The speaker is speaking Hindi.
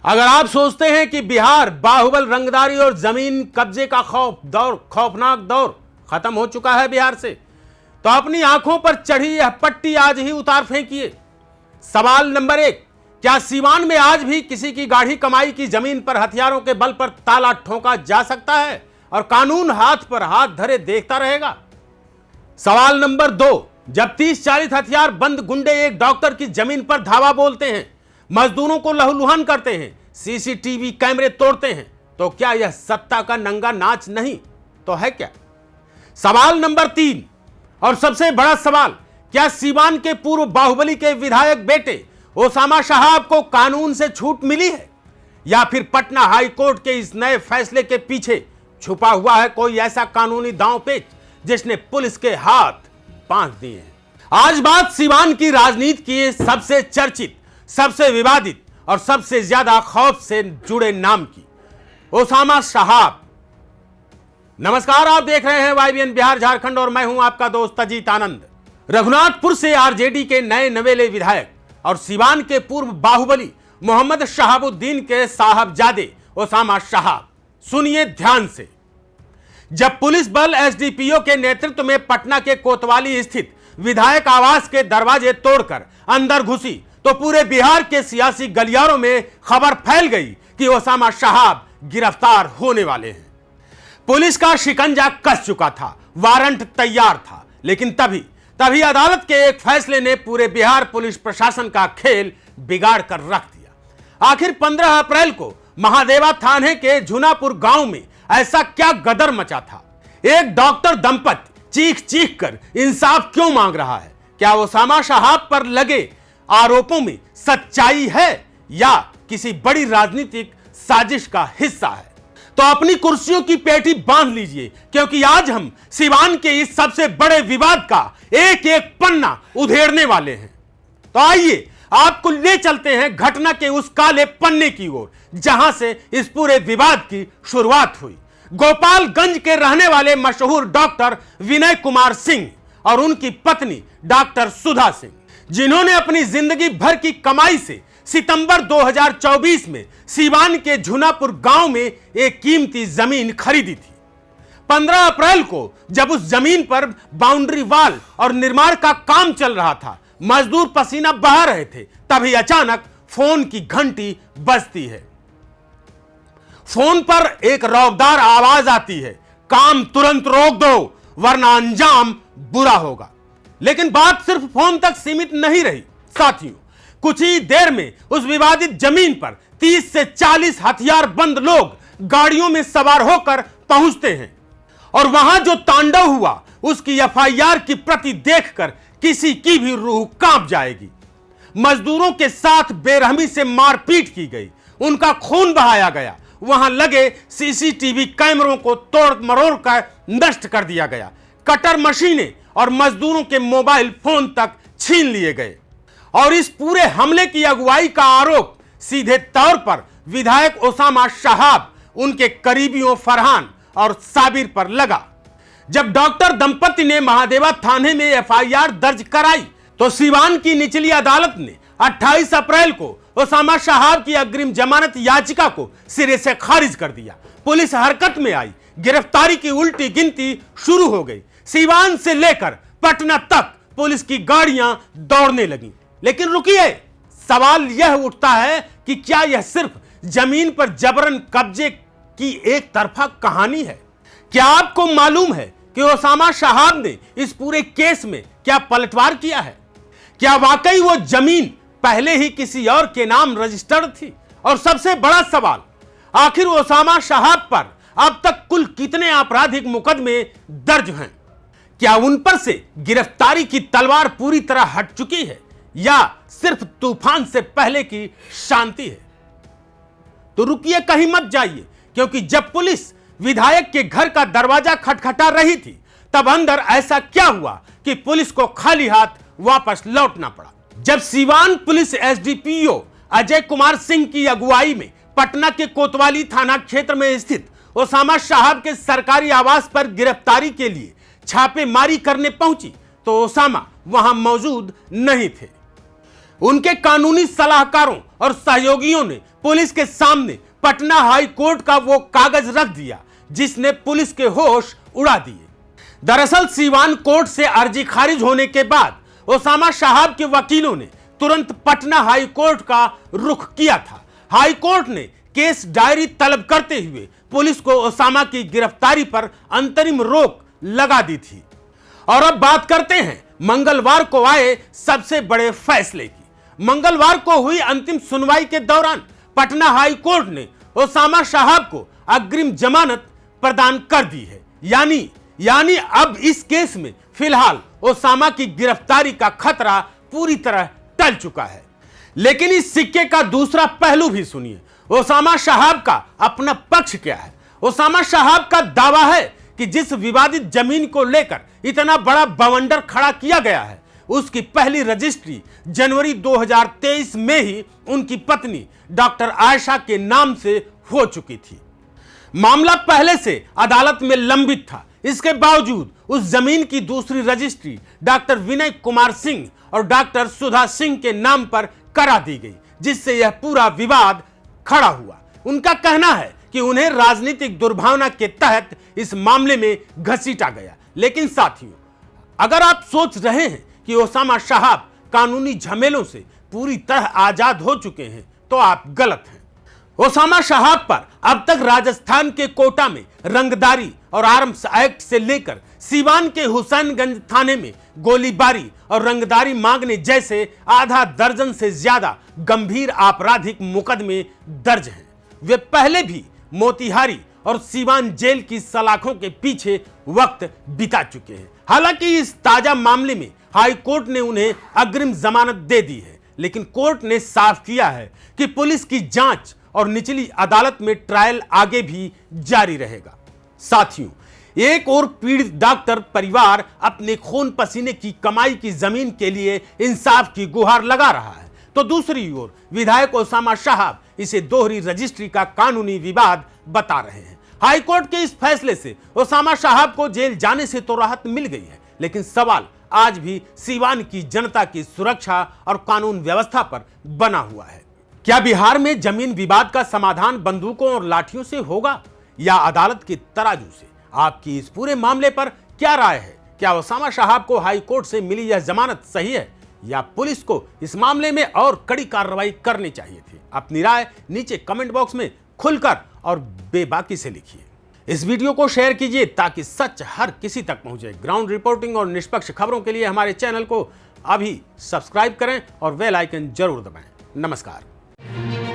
अगर आप सोचते हैं कि बिहार बाहुबल रंगदारी और जमीन कब्जे का खौफनाक दौर खत्म हो चुका है बिहार से, तो अपनी आंखों पर चढ़ी यह पट्टी आज ही उतार फेंकिए। सवाल नंबर 1, क्या सीवान में आज भी किसी की गाढ़ी कमाई की जमीन पर हथियारों के बल पर ताला ठोका जा सकता है और कानून हाथ पर हाथ धरे देखता रहेगा? सवाल नंबर 2, जब 30-40 हथियार बंद गुंडे एक डॉक्टर की जमीन पर धावा बोलते हैं, मजदूरों को लहूलुहान करते हैं, सीसीटीवी कैमरे तोड़ते हैं, तो क्या यह सत्ता का नंगा नाच नहीं तो है क्या? सवाल नंबर 3 और सबसे बड़ा सवाल, क्या सीवान के पूर्व बाहुबली के विधायक बेटे ओसामा शहाब को कानून से छूट मिली है, या फिर पटना हाई कोर्ट के इस नए फैसले के पीछे छुपा हुआ है कोई ऐसा कानूनी दांवपेच जिसने पुलिस के हाथ बांध दिए हैं? आज बात सीवान की राजनीति की सबसे चर्चित, सबसे विवादित और सबसे ज्यादा खौफ से जुड़े नाम की, ओसामा शहाब। नमस्कार, आप देख रहे हैं YBN बिहार झारखंड और मैं हूं आपका दोस्त अजीत आनंद। रघुनाथपुर से आरजेडी के नए नवेले विधायक और सीवान के पूर्व बाहुबली मोहम्मद शहाबुद्दीन के साहबजादे ओसामा शहाब। सुनिए ध्यान से। जब पुलिस बल एसडीपीओ के नेतृत्व में पटना के कोतवाली स्थित विधायक आवास के दरवाजे तोड़कर अंदर घुसी, तो पूरे बिहार के सियासी गलियारों में खबर फैल गई कि ओसामा शहाब गिरफ्तार होने वाले हैं। पुलिस का शिकंजा कस चुका था, वारंट तैयार था, लेकिन तभी अदालत के एक फैसले ने पूरे बिहार पुलिस प्रशासन का खेल बिगाड़ कर रख दिया। आखिर 15 अप्रैल को महादेवा थाने के झुनापुर गांव में ऐसा क्या गदर मचा था? एक डॉक्टर दंपति चीख कर इंसाफ क्यों मांग रहा है? क्या ओसामा शहाब पर लगे आरोपों में सच्चाई है या किसी बड़ी राजनीतिक साजिश का हिस्सा है? तो अपनी कुर्सियों की पेटी बांध लीजिए, क्योंकि आज हम सीवान के इस सबसे बड़े विवाद का एक एक पन्ना उधेड़ने वाले हैं। तो आइए आपको ले चलते हैं घटना के उस काले पन्ने की ओर जहां से इस पूरे विवाद की शुरुआत हुई। गोपालगंज के रहने वाले मशहूर डॉक्टर विनय कुमार सिंह और उनकी पत्नी डॉक्टर सुधा सिंह, जिन्होंने अपनी जिंदगी भर की कमाई से सितंबर 2024 में सीवान के झुनापुर गांव में एक कीमती जमीन खरीदी थी। 15 अप्रैल को जब उस जमीन पर बाउंड्री वॉल और निर्माण का काम चल रहा था, मजदूर पसीना बहा रहे थे, तभी अचानक फोन की घंटी बजती है। फोन पर एक रौबदार आवाज आती है, काम तुरंत रोक दो वरना अंजाम बुरा होगा। लेकिन बात सिर्फ फोन तक सीमित नहीं रही साथियों। कुछ ही देर में उस विवादित जमीन पर 30 से 40 हथियार बंद लोग गाड़ियों में सवार होकर पहुंचते हैं और वहां जो तांडव हुआ उसकी एफआईआर की प्रति देखकर किसी की भी रूह कांप जाएगी। मजदूरों के साथ बेरहमी से मारपीट की गई, उनका खून बहाया गया, वहां लगे सीसीटीवी कैमरों को तोड़ मरोड़ कर नष्ट कर दिया गया, कटर मशीनें और मजदूरों के मोबाइल फोन तक छीन लिए गए। और इस पूरे हमले की अगुवाई का आरोप सीधे तौर पर विधायक ओसामा शहाब, उनके करीबियों फरहान और साबिर पर लगा। जब डॉक्टर दंपति ने महादेवा थाने में एफआईआर दर्ज कराई, तो सीवान की निचली अदालत ने 28 अप्रैल को ओसामा शहाब की अग्रिम जमानत याचिका को सिरे से खारिज कर दिया। पुलिस हरकत में आई, गिरफ्तारी की उल्टी गिनती शुरू हो गई। सीवान से लेकर पटना तक पुलिस की गाड़ियां दौड़ने लगी। लेकिन रुकिए, सवाल यह उठता है कि क्या यह सिर्फ जमीन पर जबरन कब्जे की एक तरफा कहानी है? क्या आपको मालूम है कि ओसामा शहाब ने इस पूरे केस में क्या पलटवार किया है? क्या वाकई वो जमीन पहले ही किसी और के नाम रजिस्टर्ड थी? और सबसे बड़ा सवाल, आखिर ओसामा शहाब पर अब तक कुल कितने आपराधिक मुकदमे दर्ज हैं? क्या उन पर से गिरफ्तारी की तलवार पूरी तरह हट चुकी है या सिर्फ तूफान से पहले की शांति है? तो रुकिए, कहीं मत जाइए, क्योंकि जब पुलिस विधायक के घर का दरवाजा खटखटा रही थी, तब अंदर ऐसा क्या हुआ कि पुलिस को खाली हाथ वापस लौटना पड़ा। जब सीवान पुलिस एसडीपीओ अजय कुमार सिंह की अगुवाई में पटना के कोतवाली थाना क्षेत्र में स्थित ओसामा शहाब के सरकारी आवास पर गिरफ्तारी के लिए छापेमारी करने पहुंची, तो ओसामा वहां मौजूद नहीं थे। उनके कानूनी सलाहकारों और सहयोगियों ने पुलिस के सामने पटना हाई कोर्ट का वो कागज रख दिया जिसने पुलिस के होश उड़ा दिए। दरअसल सीवान कोर्ट से अर्जी खारिज होने के बाद ओसामा साहब के वकीलों ने तुरंत पटना हाई कोर्ट का रुख किया था। हाई कोर्ट ने केस डायरी तलब करते हुए पुलिस को ओसामा की गिरफ्तारी पर अंतरिम रोक लगा दी थी। और अब बात करते हैं मंगलवार को आए सबसे बड़े फैसले की। मंगलवार को हुई अंतिम सुनवाई के दौरान पटना हाई कोर्ट ने ओसामा साहब को अग्रिम जमानत प्रदान कर दी है। यानी अब इस केस में फिलहाल ओसामा की गिरफ्तारी का खतरा पूरी तरह टल चुका है। लेकिन इस सिक्के का दूसरा पहलू भी सुनिए। ओसामा साहब का अपना पक्ष क्या है? ओसामा साहब का दावा है कि जिस विवादित जमीन को लेकर इतना बड़ा बवंडर खड़ा किया गया है उसकी पहली रजिस्ट्री जनवरी 2023 में ही उनकी पत्नी डॉक्टर आयशा के नाम से हो चुकी थी। मामला पहले से अदालत में लंबित था। इसके बावजूद उस जमीन की दूसरी रजिस्ट्री डॉक्टर विनय कुमार सिंह और डॉक्टर सुधा सिंह के नाम पर करा दी गई, जिससे यह पूरा विवाद खड़ा हुआ। उनका कहना है कि उन्हें राजनीतिक दुर्भावना के तहत इस मामले में घसीटा गया। लेकिन साथियों, अगर आप सोच रहे हैं कि ओसामा साहब कानूनी झमेलों से पूरी तरह आजाद हो चुके हैं तो आप गलत हैं। ओसामा साहब पर अब तक राजस्थान के कोटा में रंगदारी और आर्म्स एक्ट से लेकर सीवान के हुसैनगंज थाने में गोलीबारी और रंगदारी मांगने जैसे आधा दर्जन से ज्यादा गंभीर आपराधिक मुकदमे दर्ज हैं। वे पहले भी मोतिहारी और सीवान जेल की सलाखों के पीछे वक्त बिता चुके हैं। हालांकि इस ताजा मामले में हाई कोर्ट ने उन्हें अग्रिम जमानत दे दी है, लेकिन कोर्ट ने साफ किया है कि पुलिस की जांच और निचली अदालत में ट्रायल आगे भी जारी रहेगा। साथियों, एक और पीड़ित डॉक्टर परिवार अपने खून पसीने की कमाई की जमीन के लिए इंसाफ की गुहार लगा रहा है, तो दूसरी ओर विधायक ओसामा साहब इसे दोहरी रजिस्ट्री का कानूनी विवाद बता रहे हैं। हाईकोर्ट के इस फैसले से ओसामा साहब को जेल जाने से तो राहत मिल गई है, लेकिन सवाल आज भी सीवान की जनता की सुरक्षा और कानून व्यवस्था पर बना हुआ है। क्या बिहार में जमीन विवाद का समाधान बंदूकों और लाठियों से होगा या अदालत के तराजू से? आपकी इस पूरे मामले पर क्या राय है? क्या ओसामा साहब को हाई कोर्ट से मिली यह जमानत सही है या पुलिस को इस मामले में और कड़ी कार्रवाई करनी चाहिए थी? अपनी राय नीचे कमेंट बॉक्स में खुलकर और बेबाकी से लिखिए। इस वीडियो को शेयर कीजिए ताकि सच हर किसी तक पहुंचे। ग्राउंड रिपोर्टिंग और निष्पक्ष खबरों के लिए हमारे चैनल को अभी सब्सक्राइब करें और बेल आइकन जरूर दबाएं। नमस्कार।